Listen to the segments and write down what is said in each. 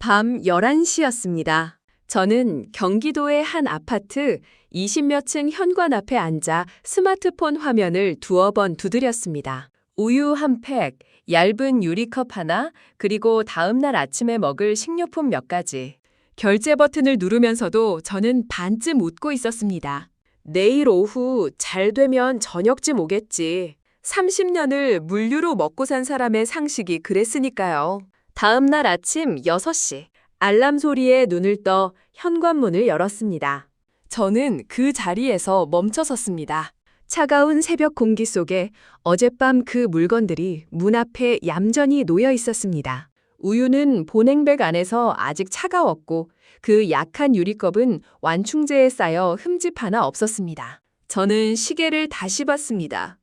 밤 11시였습니다. 저는 경기도의 한 아파트 20몇 층 현관 앞에 앉아 스마트폰 화면을 두어 번 두드렸습니다. 우유 한 팩, 얇은 유리컵 하나, 그리고 다음날 아침에 먹을 식료품 몇 가지. 결제 버튼을 누르면서도 저는 반쯤 웃고 있었습니다. 내일 오후 잘 되면 저녁쯤 오겠지. 30년을 물류로 먹고 산 사람의 상식이 그랬으니까요. 다음 날 아침 6시, 알람 소리에 눈을 떠 현관문을 열었습니다. 저는 그 자리에서 멈춰 섰습니다. 차가운 새벽 공기 속에 어젯밤 그 물건들이 문 앞에 얌전히 놓여 있었습니다. 우유는 보냉백 안에서 아직 차가웠고 그 약한 유리컵은 완충제에 쌓여 흠집 하나 없었습니다. 저는 시계를 다시 봤습니다.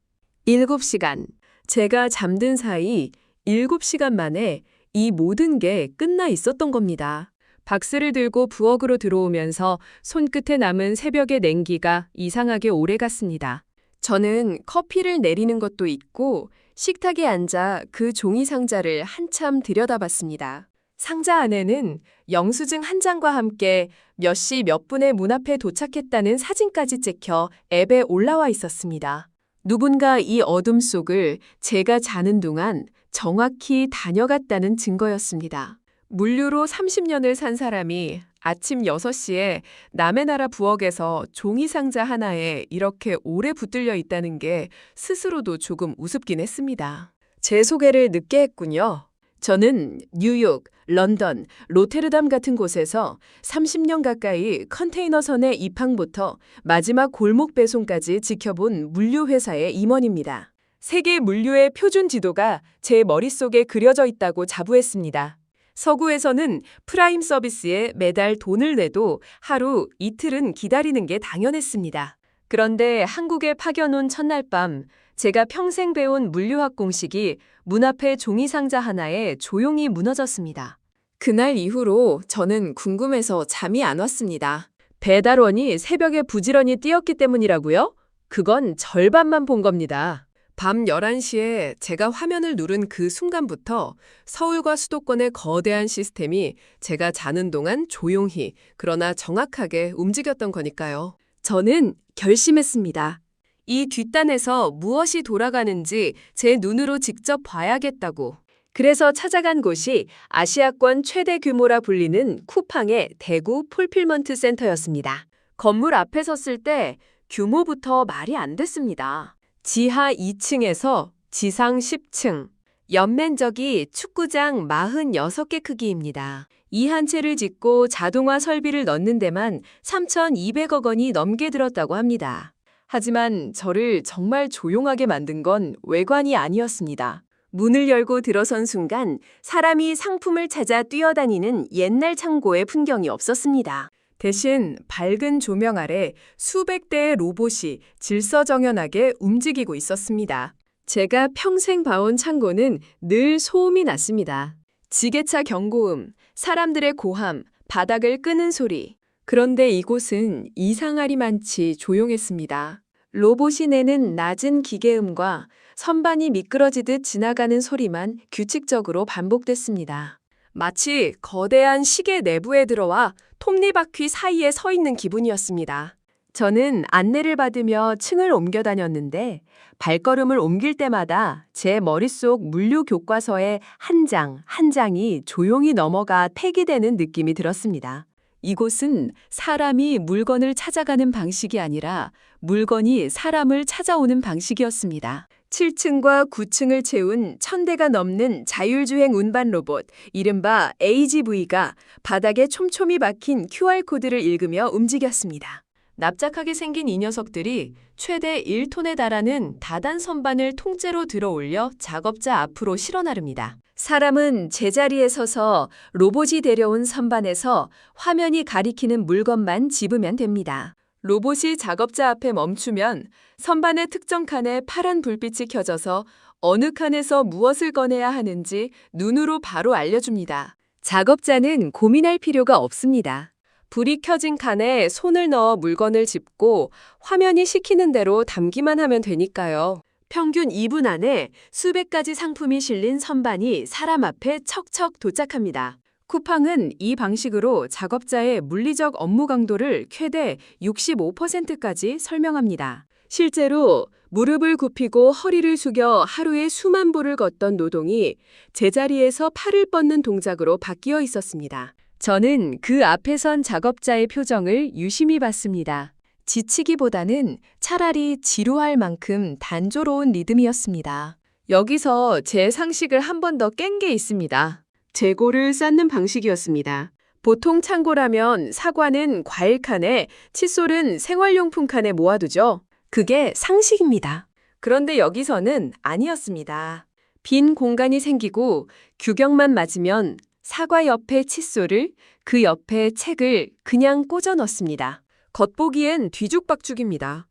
7시간. 제가 잠든 사이 7시간 만에 이 모든 게 끝나 있었던 겁니다. 박스를 들고 부엌으로 들어오면서 손끝에 남은 새벽의 냉기가 이상하게 오래 갔습니다. 저는 커피를 내리는 것도 잊고 식탁에 앉아 그 종이 상자를 한참 들여다봤습니다. 상자 안에는 영수증 한 장과 함께 몇 시 몇 분에 문 앞에 도착했다는 사진까지 찍혀 앱에 올라와 있었습니다. 누군가 이 어둠 속을 제가 자는 동안 정확히 다녀갔다는 증거였습니다. 물류로 30년을 산 사람이 아침 6시에 남의 나라 부엌에서 종이 상자 하나에 이렇게 오래 붙들려 있다는 게 스스로도 조금 우습긴 했습니다. 제 소개를 늦게 했군요. 저는 뉴욕, 런던, 로테르담 같은 곳에서 30년 가까이 컨테이너선의 입항부터 마지막 골목 배송까지 지켜본 물류회사의 임원입니다. 세계 물류의 표준 지도가 제 머릿속에 그려져 있다고 자부했습니다. 서구에서는 프라임 서비스에 매달 돈을 내도 하루 이틀은 기다리는 게 당연했습니다. 그런데 한국에 파견 온 첫날 밤 제가 평생 배운 물류학 공식이 문 앞에 종이 상자 하나에 조용히 무너졌습니다. 그날 이후로 저는 궁금해서 잠이 안 왔습니다. 배달원이 새벽에 부지런히 뛰었기 때문이라고요? 그건 절반만 본 겁니다. 밤 11시에 제가 화면을 누른 그 순간부터 서울과 수도권의 거대한 시스템이 제가 자는 동안 조용히 그러나 정확하게 움직였던 거니까요. 저는 결심했습니다. 이 뒷단에서 무엇이 돌아가는지 제 눈으로 직접 봐야겠다고. 그래서 찾아간 곳이 아시아권 최대 규모라 불리는 쿠팡의 대구 풀필먼트 센터였습니다. 건물 앞에 섰을 때 규모부터 말이 안 됐습니다. 지하 2층에서 지상 10층, 연면적이 축구장 46개 크기입니다. 이 한 채를 짓고 자동화 설비를 넣는 데만 3,200억 원이 넘게 들었다고 합니다. 하지만 저를 정말 조용하게 만든 건 외관이 아니었습니다. 문을 열고 들어선 순간 사람이 상품을 찾아 뛰어다니는 옛날 창고의 풍경이 없었습니다. 대신 밝은 조명 아래 수백 대의 로봇이 질서정연하게 움직이고 있었습니다. 제가 평생 봐온 창고는 늘 소음이 났습니다. 지게차 경고음, 사람들의 고함, 바닥을 끄는 소리. 그런데 이곳은 이상하리만치 조용했습니다. 로봇이 내는 낮은 기계음과 선반이 미끄러지듯 지나가는 소리만 규칙적으로 반복됐습니다. 마치 거대한 시계 내부에 들어와 톱니바퀴 사이에 서 있는 기분이었습니다. 저는 안내를 받으며 층을 옮겨 다녔는데 발걸음을 옮길 때마다 제 머릿속 물류 교과서의 한 장 한 장이 조용히 넘어가 폐기되는 느낌이 들었습니다. 이곳은 사람이 물건을 찾아가는 방식이 아니라 물건이 사람을 찾아오는 방식이었습니다. 7층과 9층을 채운 1,000대가 넘는 자율주행 운반 로봇, 이른바 AGV가 바닥에 촘촘히 박힌 QR코드를 읽으며 움직였습니다. 납작하게 생긴 이 녀석들이 최대 1톤에 달하는 다단 선반을 통째로 들어 올려 작업자 앞으로 실어 나릅니다. 사람은 제자리에 서서 로봇이 데려온 선반에서 화면이 가리키는 물건만 집으면 됩니다. 로봇이 작업자 앞에 멈추면 선반의 특정 칸에 파란 불빛이 켜져서 어느 칸에서 무엇을 꺼내야 하는지 눈으로 바로 알려줍니다. 작업자는 고민할 필요가 없습니다. 불이 켜진 칸에 손을 넣어 물건을 짚고 화면이 시키는 대로 담기만 하면 되니까요. 평균 2분 안에 수백 가지 상품이 실린 선반이 사람 앞에 척척 도착합니다. 쿠팡은 이 방식으로 작업자의 물리적 업무 강도를 최대 65%까지 설명합니다. 실제로 무릎을 굽히고 허리를 숙여 하루에 수만 보를 걷던 노동이 제자리에서 팔을 뻗는 동작으로 바뀌어 있었습니다. 저는 그 앞에 선 작업자의 표정을 유심히 봤습니다. 지치기보다는 차라리 지루할 만큼 단조로운 리듬이었습니다. 여기서 제 상식을 한 번 더 깬 게 있습니다. 재고를 쌓는 방식이었습니다. 보통 창고라면 사과는 과일 칸에, 칫솔은 생활용품 칸에 모아두죠. 그게 상식입니다. 그런데 여기서는 아니었습니다. 빈 공간이 생기고 규격만 맞으면 사과 옆에 칫솔을, 그 옆에 책을 그냥 꽂아 넣습니다. 겉보기엔 뒤죽박죽입니다.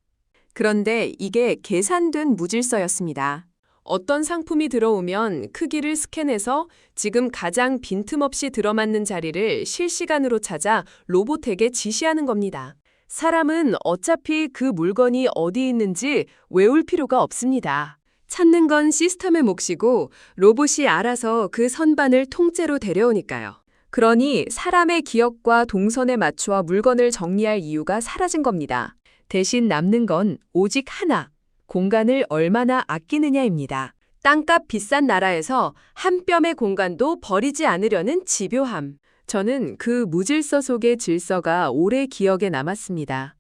그런데 이게 계산된 무질서였습니다. 어떤 상품이 들어오면 크기를 스캔해서 지금 가장 빈틈없이 들어맞는 자리를 실시간으로 찾아 로봇에게 지시하는 겁니다. 사람은 어차피 그 물건이 어디 있는지 외울 필요가 없습니다. 찾는 건 시스템의 몫이고 로봇이 알아서 그 선반을 통째로 데려오니까요. 그러니 사람의 기억과 동선에 맞추어 물건을 정리할 이유가 사라진 겁니다. 대신 남는 건 오직 하나. 공간을 얼마나 아끼느냐입니다. 땅값 비싼 나라에서 한 뼘의 공간도 버리지 않으려는 집요함. 저는 그 무질서 속의 질서가 오래 기억에 남았습니다.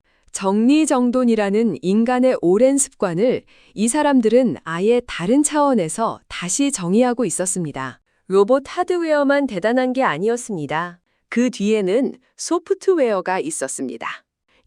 정리정돈이라는 인간의 오랜 습관을 이 사람들은 아예 다른 차원에서 다시 정의하고 있었습니다. 로봇 하드웨어만 대단한 게 아니었습니다. 그 뒤에는 소프트웨어가 있었습니다.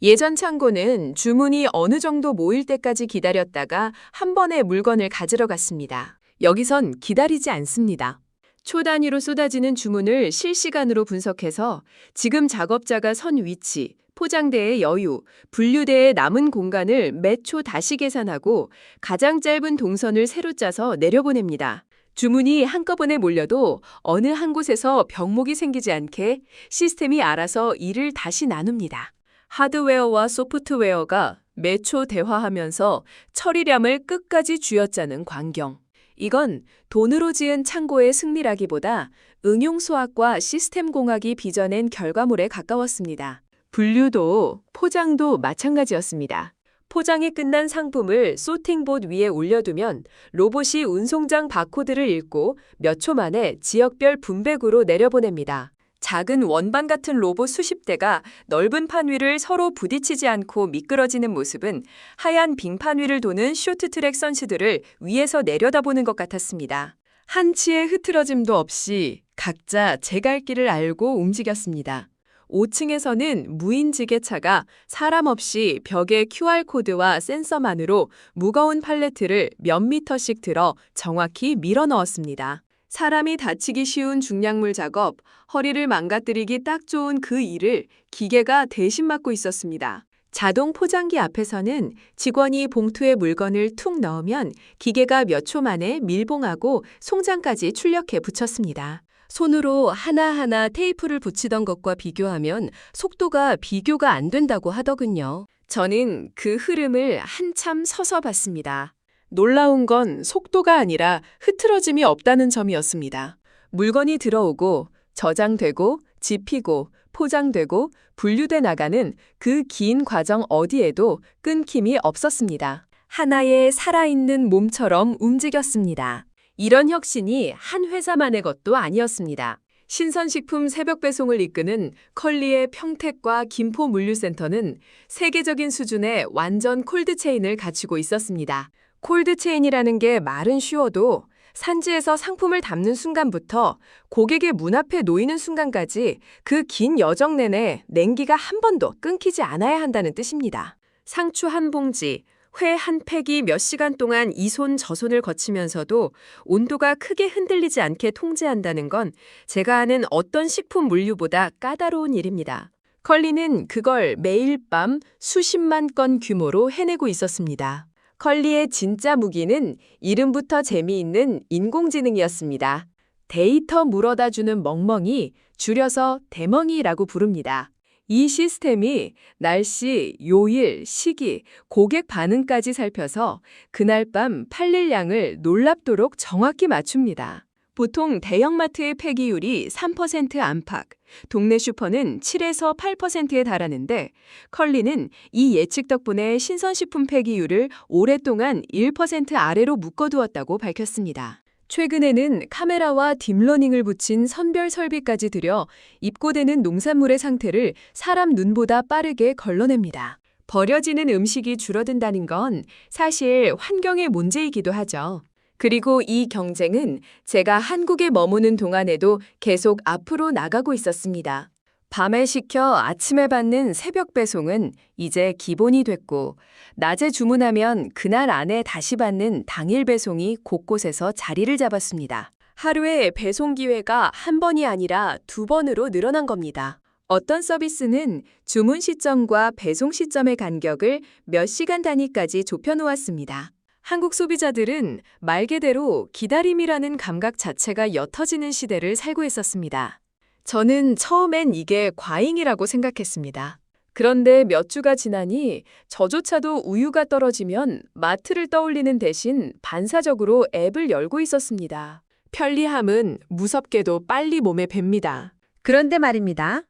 예전 창고는 주문이 어느 정도 모일 때까지 기다렸다가 한 번에 물건을 가지러 갔습니다. 여기선 기다리지 않습니다. 초 단위로 쏟아지는 주문을 실시간으로 분석해서 지금 작업자가 선 위치, 포장대의 여유, 분류대의 남은 공간을 몇 초 다시 계산하고 가장 짧은 동선을 새로 짜서 내려보냅니다. 주문이 한꺼번에 몰려도 어느 한 곳에서 병목이 생기지 않게 시스템이 알아서 일을 다시 나눕니다. 하드웨어와 소프트웨어가 몇 초 대화하면서 처리량을 끝까지 쥐어짜는 광경. 이건 돈으로 지은 창고의 승리라기보다 응용수학과 시스템 공학이 빚어낸 결과물에 가까웠습니다. 분류도 포장도 마찬가지였습니다. 포장이 끝난 상품을 소팅봇 위에 올려두면 로봇이 운송장 바코드를 읽고 몇 초 만에 지역별 분배구로 내려보냅니다. 작은 원반 같은 로봇 수십 대가 넓은 판 위를 서로 부딪히지 않고 미끄러지는 모습은 하얀 빙판 위를 도는 쇼트트랙 선수들을 위에서 내려다보는 것 같았습니다. 한치의 흐트러짐도 없이 각자 제 갈 길을 알고 움직였습니다. 5층에서는 무인 지게차가 사람 없이 벽에 QR코드와 센서만으로 무거운 팔레트를 몇 미터씩 들어 정확히 밀어 넣었습니다. 사람이 다치기 쉬운 중량물 작업, 허리를 망가뜨리기 딱 좋은 그 일을 기계가 대신 맡고 있었습니다. 자동 포장기 앞에서는 직원이 봉투에 물건을 툭 넣으면 기계가 몇 초 만에 밀봉하고 송장까지 출력해 붙였습니다. 손으로 하나하나 테이프를 붙이던 것과 비교하면 속도가 비교가 안 된다고 하더군요. 저는 그 흐름을 한참 서서 봤습니다. 놀라운 건 속도가 아니라 흐트러짐이 없다는 점이었습니다. 물건이 들어오고 저장되고 집히고 포장되고 분류돼 나가는 그 긴 과정 어디에도 끊김이 없었습니다. 하나의 살아있는 몸처럼 움직였습니다. 이런 혁신이 한 회사만의 것도 아니었습니다. 신선식품 새벽 배송을 이끄는 컬리의 평택과 김포 물류센터는 세계적인 수준의 완전 콜드체인을 갖추고 있었습니다. 콜드체인이라는 게 말은 쉬워도 산지에서 상품을 담는 순간부터 고객의 문 앞에 놓이는 순간까지 그 긴 여정 내내 냉기가 한 번도 끊기지 않아야 한다는 뜻입니다. 상추 한 봉지, 회 한 팩이 몇 시간 동안 이 손 저 손을 거치면서도 온도가 크게 흔들리지 않게 통제한다는 건 제가 아는 어떤 식품 물류보다 까다로운 일입니다. 컬리는 그걸 매일 밤 수십만 건 규모로 해내고 있었습니다. 컬리의 진짜 무기는 이름부터 재미있는 인공지능이었습니다. 데이터 물어다주는 멍멍이, 줄여서 대멍이라고 부릅니다. 이 시스템이 날씨, 요일, 시기, 고객 반응까지 살펴서 그날 밤 팔릴 양을 놀랍도록 정확히 맞춥니다. 보통 대형마트의 폐기율이 3% 안팎, 동네 슈퍼는 7에서 8%에 달하는데 컬리는 이 예측 덕분에 신선식품 폐기율을 오랫동안 1% 아래로 묶어두었다고 밝혔습니다. 최근에는 카메라와 딥러닝을 붙인 선별 설비까지 들여 입고되는 농산물의 상태를 사람 눈보다 빠르게 걸러냅니다. 버려지는 음식이 줄어든다는 건 사실 환경의 문제이기도 하죠. 그리고 이 경쟁은 제가 한국에 머무는 동안에도 계속 앞으로 나가고 있었습니다. 밤에 시켜 아침에 받는 새벽 배송은 이제 기본이 됐고, 낮에 주문하면 그날 안에 다시 받는 당일 배송이 곳곳에서 자리를 잡았습니다. 하루에 배송 기회가 한 번이 아니라 두 번으로 늘어난 겁니다. 어떤 서비스는 주문 시점과 배송 시점의 간격을 몇 시간 단위까지 좁혀놓았습니다. 한국 소비자들은 말 그대로 기다림이라는 감각 자체가 옅어지는 시대를 살고 있었습니다. 저는 처음엔 이게 과잉이라고 생각했습니다. 그런데 몇 주가 지나니 저조차도 우유가 떨어지면 마트를 떠올리는 대신 반사적으로 앱을 열고 있었습니다. 편리함은 무섭게도 빨리 몸에 뱄니다. 그런데 말입니다.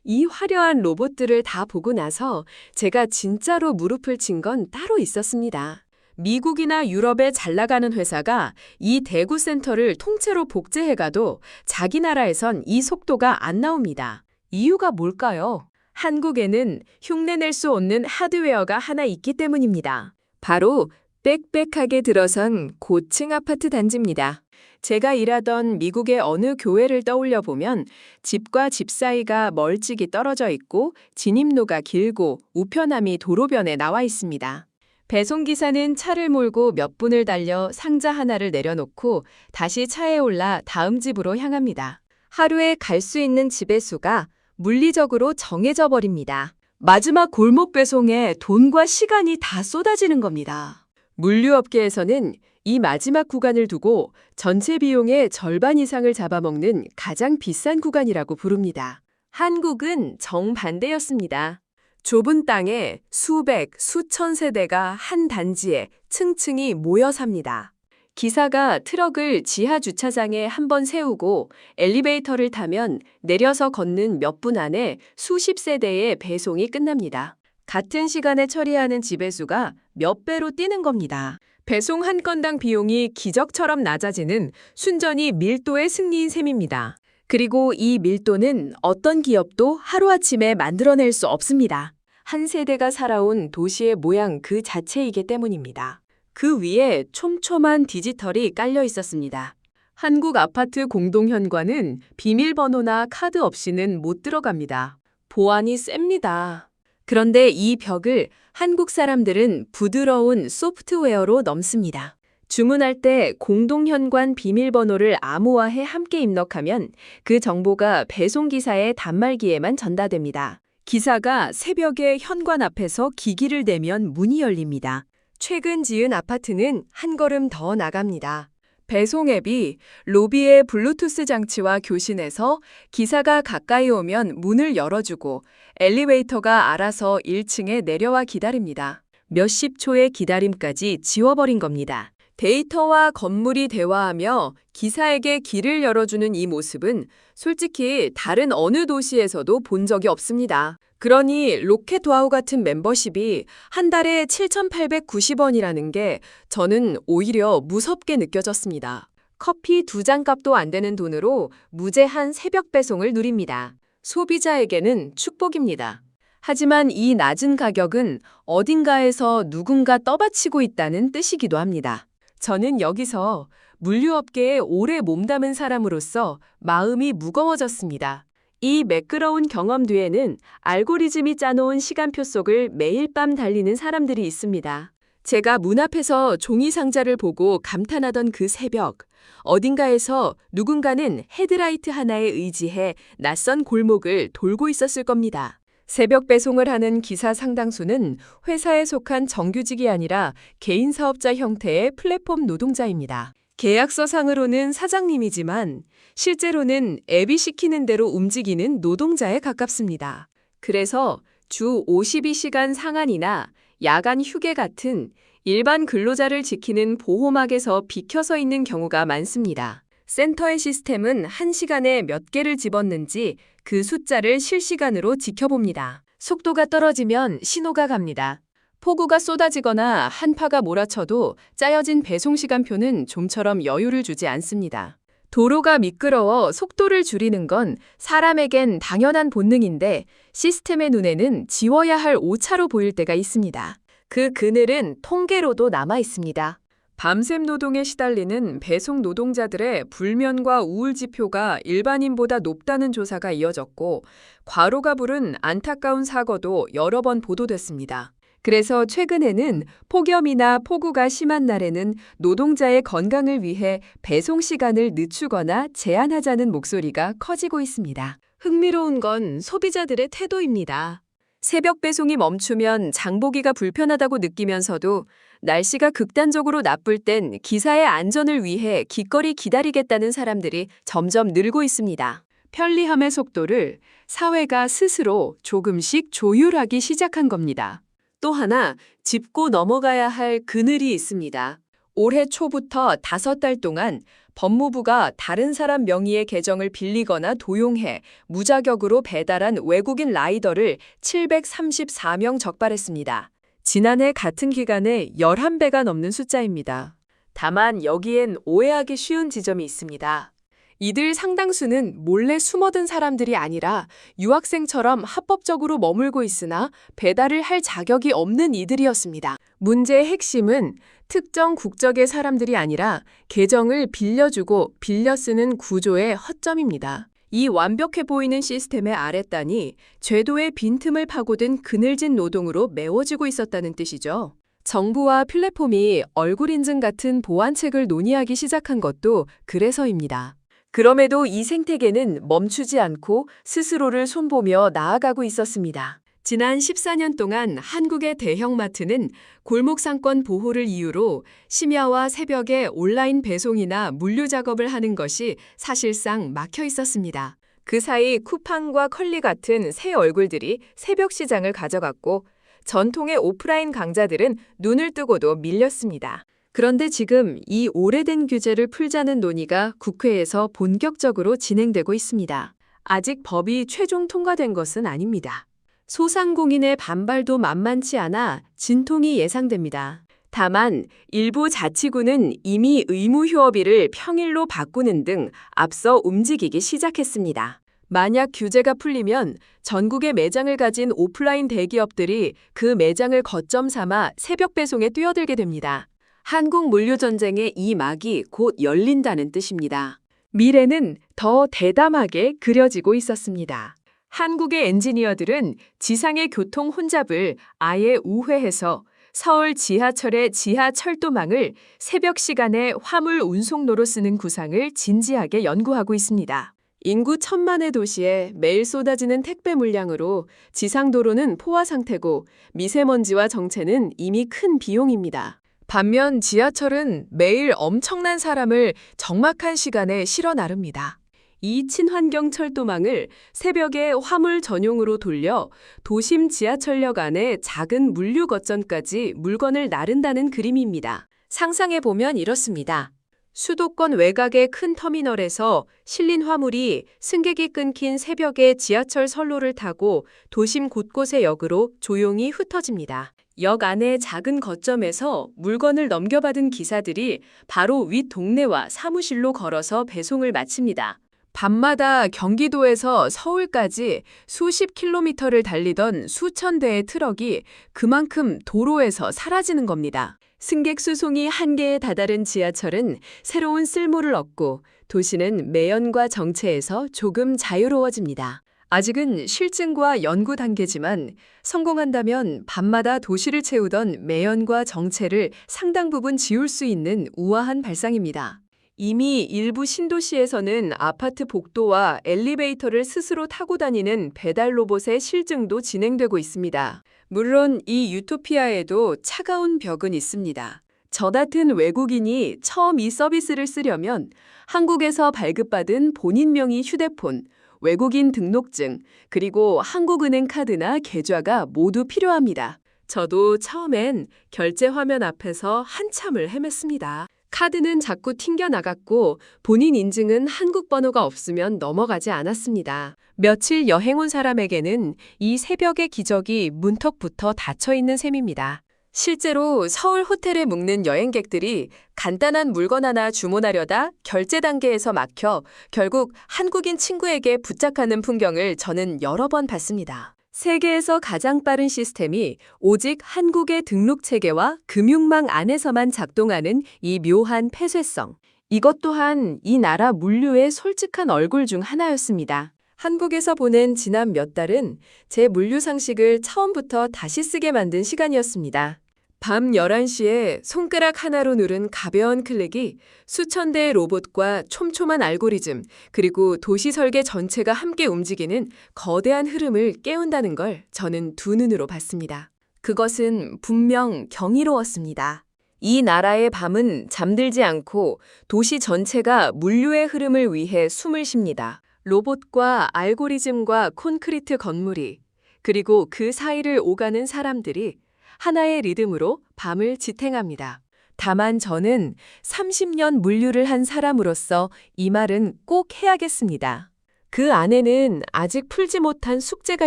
이 화려한 로봇들을 다 보고 나서 제가 진짜로 무릎을 친 건 따로 있었습니다. 미국이나 유럽에 잘 나가는 회사가 이 대구 센터를 통째로 복제해가도 자기 나라에선 이 속도가 안 나옵니다. 이유가 뭘까요? 한국에는 흉내낼 수 없는 하드웨어가 하나 있기 때문입니다. 바로 빽빽하게 들어선 고층 아파트 단지입니다. 제가 일하던 미국의 어느 교회를 떠올려 보면 집과 집 사이가 멀찍이 떨어져 있고 진입로가 길고 우편함이 도로변에 나와 있습니다. 배송기사는 차를 몰고 몇 분을 달려 상자 하나를 내려놓고 다시 차에 올라 다음 집으로 향합니다. 하루에 갈 수 있는 집의 수가 물리적으로 정해져 버립니다. 마지막 골목 배송에 돈과 시간이 다 쏟아지는 겁니다. 물류업계에서는 이 마지막 구간을 두고 전체 비용의 절반 이상을 잡아먹는 가장 비싼 구간이라고 부릅니다. 한국은 정반대였습니다. 좁은 땅에 수백, 수천 세대가 한 단지에 층층이 모여 삽니다. 기사가 트럭을 지하 주차장에 한번 세우고 엘리베이터를 타면 내려서 걷는 몇 분 안에 수십 세대의 배송이 끝납니다. 같은 시간에 처리하는 집의 수가 몇 배로 뛰는 겁니다. 배송 한 건당 비용이 기적처럼 낮아지는 순전히 밀도의 승리인 셈입니다. 그리고 이 밀도는 어떤 기업도 하루아침에 만들어낼 수 없습니다. 한 세대가 살아온 도시의 모양 그 자체이기 때문입니다. 그 위에 촘촘한 디지털이 깔려 있었습니다. 한국 아파트 공동현관은 비밀번호나 카드 없이는 못 들어갑니다. 보안이 셉니다. 그런데 이 벽을 한국 사람들은 부드러운 소프트웨어로 넘습니다. 주문할 때 공동현관 비밀번호를 암호화해 함께 입력하면 그 정보가 배송기사의 단말기에만 전달됩니다. 기사가 새벽에 현관 앞에서 기기를 대면 문이 열립니다. 최근 지은 아파트는 한 걸음 더 나갑니다. 배송 앱이 로비의 블루투스 장치와 교신해서 기사가 가까이 오면 문을 열어주고 엘리베이터가 알아서 1층에 내려와 기다립니다. 몇십 초의 기다림까지 지워버린 겁니다. 데이터와 건물이 대화하며 기사에게 길을 열어주는 이 모습은 솔직히 다른 어느 도시에서도 본 적이 없습니다. 그러니 로켓와우 같은 멤버십이 한 달에 7,890원이라는 게 저는 오히려 무섭게 느껴졌습니다. 커피 2잔 값도 안 되는 돈으로 무제한 새벽 배송을 누립니다. 소비자에게는 축복입니다. 하지만 이 낮은 가격은 어딘가에서 누군가 떠받치고 있다는 뜻이기도 합니다. 저는 여기서 물류업계에 오래 몸담은 사람으로서 마음이 무거워졌습니다. 이 매끄러운 경험 뒤에는 알고리즘이 짜놓은 시간표 속을 매일 밤 달리는 사람들이 있습니다. 제가 문 앞에서 종이 상자를 보고 감탄하던 그 새벽, 어딘가에서 누군가는 헤드라이트 하나에 의지해 낯선 골목을 돌고 있었을 겁니다. 새벽 배송을 하는 기사 상당수는 회사에 속한 정규직이 아니라 개인 사업자 형태의 플랫폼 노동자입니다. 계약서상으로는 사장님이지만 실제로는 앱이 시키는 대로 움직이는 노동자에 가깝습니다. 그래서 주 52시간 상한이나 야간 휴게 같은 일반 근로자를 지키는 보호막에서 비켜서 있는 경우가 많습니다. 센터의 시스템은 1시간에 몇 개를 집었는지 그 숫자를 실시간으로 지켜봅니다. 속도가 떨어지면 신호가 갑니다. 폭우가 쏟아지거나 한파가 몰아쳐도 짜여진 배송 시간표는 좀처럼 여유를 주지 않습니다. 도로가 미끄러워 속도를 줄이는 건 사람에겐 당연한 본능인데 시스템의 눈에는 지워야 할 오차로 보일 때가 있습니다. 그 그늘은 통계로도 남아 있습니다. 밤샘 노동에 시달리는 배송 노동자들의 불면과 우울 지표가 일반인보다 높다는 조사가 이어졌고 과로가 부른 안타까운 사고도 여러 번 보도됐습니다. 그래서 최근에는 폭염이나 폭우가 심한 날에는 노동자의 건강을 위해 배송 시간을 늦추거나 제한하자는 목소리가 커지고 있습니다. 흥미로운 건 소비자들의 태도입니다. 새벽 배송이 멈추면 장보기가 불편하다고 느끼면서도 날씨가 극단적으로 나쁠 땐 기사의 안전을 위해 기꺼이 기다리겠다는 사람들이 점점 늘고 있습니다. 편리함의 속도를 사회가 스스로 조금씩 조율하기 시작한 겁니다. 또 하나 짚고 넘어가야 할 그늘이 있습니다. 올해 초부터 5달 동안 법무부가 다른 사람 명의의 계정을 빌리거나 도용해 무자격으로 배달한 외국인 라이더를 734명 적발했습니다. 지난해 같은 기간에 11배가 넘는 숫자입니다. 다만 여기엔 오해하기 쉬운 지점이 있습니다. 이들 상당수는 몰래 숨어든 사람들이 아니라 유학생처럼 합법적으로 머물고 있으나 배달을 할 자격이 없는 이들이었습니다. 문제의 핵심은 특정 국적의 사람들이 아니라 계정을 빌려주고 빌려 쓰는 구조의 허점입니다. 이 완벽해 보이는 시스템의 아랫단이 궤도의 빈틈을 파고든 그늘진 노동으로 메워지고 있었다는 뜻이죠. 정부와 플랫폼이 얼굴 인증 같은 보안책을 논의하기 시작한 것도 그래서입니다. 그럼에도 이 생태계는 멈추지 않고 스스로를 손보며 나아가고 있었습니다. 지난 14년 동안 한국의 대형마트는 골목상권 보호를 이유로 심야와 새벽에 온라인 배송이나 물류 작업을 하는 것이 사실상 막혀 있었습니다. 그 사이 쿠팡과 컬리 같은 새 얼굴들이 새벽 시장을 가져갔고 전통의 오프라인 강자들은 눈을 뜨고도 밀렸습니다. 그런데 지금 이 오래된 규제를 풀자는 논의가 국회에서 본격적으로 진행되고 있습니다. 아직 법이 최종 통과된 것은 아닙니다. 소상공인의 반발도 만만치 않아 진통이 예상됩니다. 다만 일부 자치구는 이미 의무 휴업일을 평일로 바꾸는 등 앞서 움직이기 시작했습니다. 만약 규제가 풀리면 전국의 매장을 가진 오프라인 대기업들이 그 매장을 거점 삼아 새벽 배송에 뛰어들게 됩니다. 한국 물류 전쟁의 이 막이 곧 열린다는 뜻입니다. 미래는 더 대담하게 그려지고 있었습니다. 한국의 엔지니어들은 지상의 교통 혼잡을 아예 우회해서 서울 지하철의 지하철도망을 새벽 시간에 화물 운송로로 쓰는 구상을 진지하게 연구하고 있습니다. 인구 1,000만의 도시에 매일 쏟아지는 택배 물량으로 지상도로는 포화 상태고 미세먼지와 정체는 이미 큰 비용입니다. 반면 지하철은 매일 엄청난 사람을 적막한 시간에 실어 나릅니다. 이 친환경 철도망을 새벽에 화물 전용으로 돌려 도심 지하철역 안에 작은 물류 거점까지 물건을 나른다는 그림입니다. 상상해보면 이렇습니다. 수도권 외곽의 큰 터미널에서 실린 화물이 승객이 끊긴 새벽에 지하철 선로를 타고 도심 곳곳의 역으로 조용히 흩어집니다. 역 안의 작은 거점에서 물건을 넘겨받은 기사들이 바로 윗 동네와 사무실로 걸어서 배송을 마칩니다. 밤마다 경기도에서 서울까지 수십 킬로미터를 달리던 수천 대의 트럭이 그만큼 도로에서 사라지는 겁니다. 승객 수송이 한계에 다다른 지하철은 새로운 쓸모를 얻고 도시는 매연과 정체에서 조금 자유로워집니다. 아직은 실증과 연구 단계지만 성공한다면 밤마다 도시를 채우던 매연과 정체를 상당 부분 지울 수 있는 우아한 발상입니다. 이미 일부 신도시에서는 아파트 복도와 엘리베이터를 스스로 타고 다니는 배달 로봇의 실증도 진행되고 있습니다. 물론 이 유토피아에도 차가운 벽은 있습니다. 저 같은 외국인이 처음 이 서비스를 쓰려면 한국에서 발급받은 본인 명의 휴대폰, 외국인 등록증, 그리고 한국은행 카드나 계좌가 모두 필요합니다. 저도 처음엔 결제 화면 앞에서 한참을 헤맸습니다. 카드는 자꾸 튕겨나갔고 본인 인증은 한국 번호가 없으면 넘어가지 않았습니다. 며칠 여행 온 사람에게는 이 새벽의 기적이 문턱부터 닫혀 있는 셈입니다. 실제로 서울 호텔에 묵는 여행객들이 간단한 물건 하나 주문하려다 결제 단계에서 막혀 결국 한국인 친구에게 부탁하는 풍경을 저는 여러 번 봤습니다. 세계에서 가장 빠른 시스템이 오직 한국의 등록 체계와 금융망 안에서만 작동하는 이 묘한 폐쇄성. 이것 또한 이 나라 물류의 솔직한 얼굴 중 하나였습니다. 한국에서 보낸 지난 몇 달은 제 물류 상식을 처음부터 다시 쓰게 만든 시간이었습니다. 밤 11시에 손가락 하나로 누른 가벼운 클릭이 수천 대의 로봇과 촘촘한 알고리즘, 그리고 도시 설계 전체가 함께 움직이는 거대한 흐름을 깨운다는 걸 저는 두 눈으로 봤습니다. 그것은 분명 경이로웠습니다. 이 나라의 밤은 잠들지 않고 도시 전체가 물류의 흐름을 위해 숨을 쉽니다. 로봇과 알고리즘과 콘크리트 건물이, 그리고 그 사이를 오가는 사람들이 하나의 리듬으로 밤을 지탱합니다. 다만 저는 30년 물류를 한 사람으로서 이 말은 꼭 해야겠습니다. 그 안에는 아직 풀지 못한 숙제가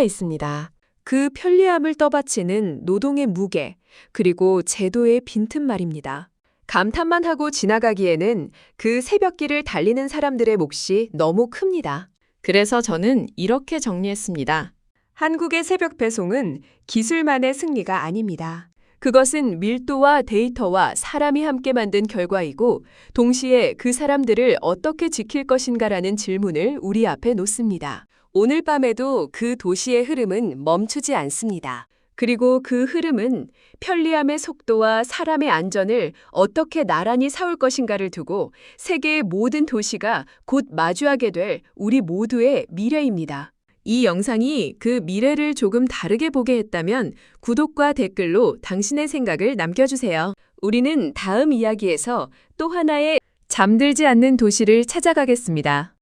있습니다. 그 편리함을 떠받치는 노동의 무게, 그리고 제도의 빈틈 말입니다. 감탄만 하고 지나가기에는 그 새벽길을 달리는 사람들의 몫이 너무 큽니다. 그래서 저는 이렇게 정리했습니다. 한국의 새벽 배송은 기술만의 승리가 아닙니다. 그것은 밀도와 데이터와 사람이 함께 만든 결과이고, 동시에 그 사람들을 어떻게 지킬 것인가라는 질문을 우리 앞에 놓습니다. 오늘 밤에도 그 도시의 흐름은 멈추지 않습니다. 그리고 그 흐름은 편리함의 속도와 사람의 안전을 어떻게 나란히 세울 것인가를 두고 세계의 모든 도시가 곧 마주하게 될 우리 모두의 미래입니다. 이 영상이 그 미래를 조금 다르게 보게 했다면 구독과 댓글로 당신의 생각을 남겨주세요. 우리는 다음 이야기에서 또 하나의 잠들지 않는 도시를 찾아가겠습니다.